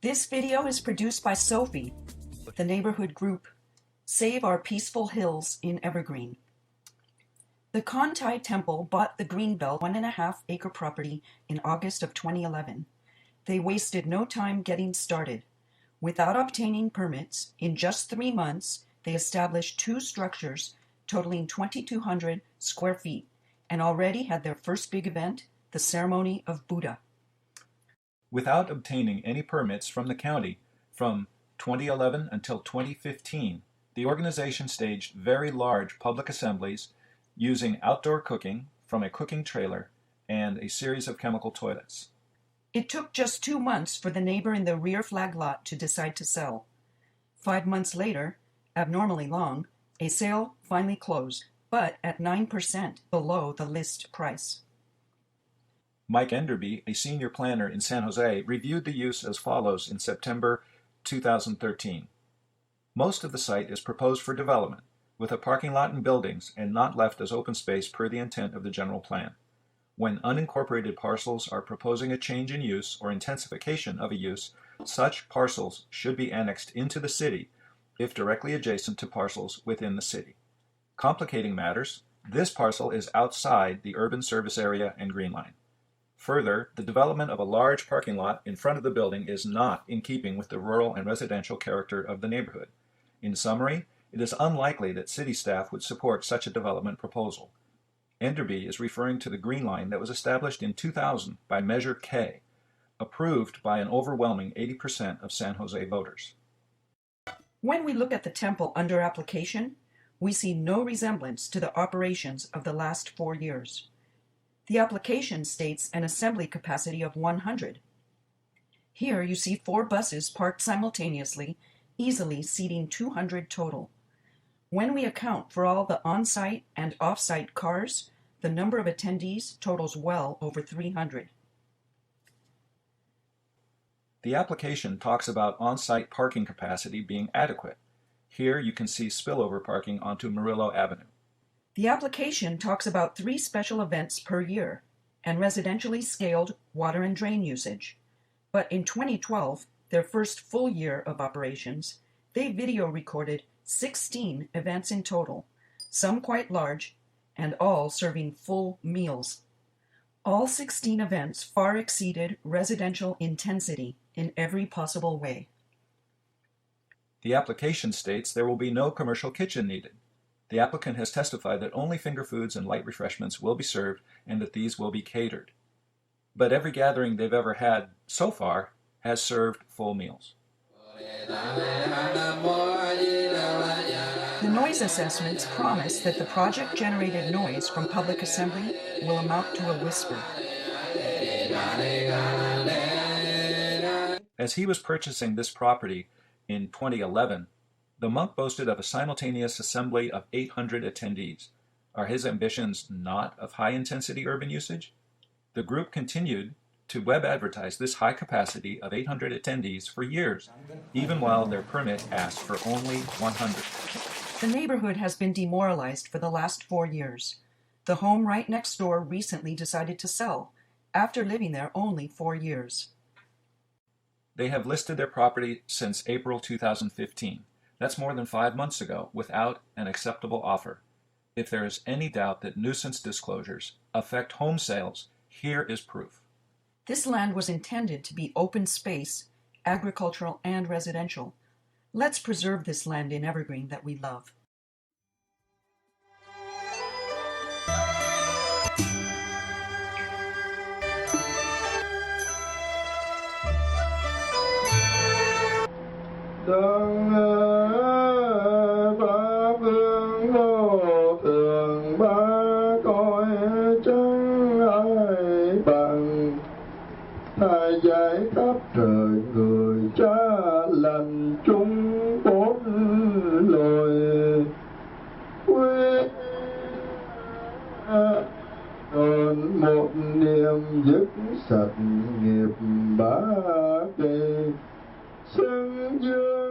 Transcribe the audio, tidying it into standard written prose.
This video is produced by Sophie, the neighborhood group Save Our Peaceful Hills in Evergreen. The Canh Temple bought the Greenbelt 1.5-acre property in August of 2011. They wasted no time getting started. Without obtaining permits, in just 3 months, they established 2 structures totaling 2,200 square feet and already had their first big event, the Ceremony of Buddha. Without obtaining any permits from the county from 2011 until 2015, the organization staged very large public assemblies using outdoor cooking from a cooking trailer and a series of chemical toilets. It took just 2 months for the neighbor in the rear flag lot to decide to sell. 5 months later, abnormally long, a sale finally closed, but at 9% below the list price. Mike Enderby, a senior planner in San Jose, reviewed the use as follows in September 2013. Most of the site is proposed for development, with a parking lot and buildings, and not left as open space per the intent of the general plan. When unincorporated parcels are proposing a change in use or intensification of a use, such parcels should be annexed into the city if directly adjacent to parcels within the city. Complicating matters, this parcel is outside the urban service area and green line. Further, the development of a large parking lot in front of the building is not in keeping with the rural and residential character of the neighborhood. In summary, it is unlikely that city staff would support such a development proposal. Enderby is referring to the green line that was established in 2000 by Measure K, approved by an overwhelming 80% of San Jose voters. When we look at the temple under application, we see no resemblance to the operations of the last 4 years. The application states an assembly capacity of 100. Here you see 4 buses parked simultaneously, easily seating 200 total. When we account for all the on-site and off-site cars, the number of attendees totals well over 300. The application talks about on-site parking capacity being adequate. Here you can see spillover parking onto Murillo Avenue. The application talks about 3 special events per year and residentially scaled water and drain usage. But in 2012, their first full year of operations, they video recorded 16 events in total, some quite large, and all serving full meals. All 16 events far exceeded residential intensity in every possible way. The application states there will be no commercial kitchen needed. The applicant has testified that only finger foods and light refreshments will be served and that these will be catered. But every gathering they've ever had so far has served full meals. The noise assessments promise that the project-generated noise from public assembly will amount to a whisper. As he was purchasing this property in 2011, the monk boasted of a simultaneous assembly of 800 attendees. Are his ambitions not of high-intensity urban usage? The group continued to web advertise this high capacity of 800 attendees for years, even while their permit asked for only 100. The neighborhood has been demoralized for the last 4 years. The home right next door recently decided to sell, after living there only 4 years. They have listed their property since April 2015. That's more than 5 months ago, without an acceptable offer. If there is any doubt that nuisance disclosures affect home sales, here is proof. This land was intended to be open space, agricultural and residential. Let's preserve this land in Evergreen that we love. Ba phương vô thường ba cõi chẳng ai bằng, thầy dạy khắp trời người cha lành chúng bốn loài. Quy còn một niềm dứt sạch nghiệp bá cây xưng dương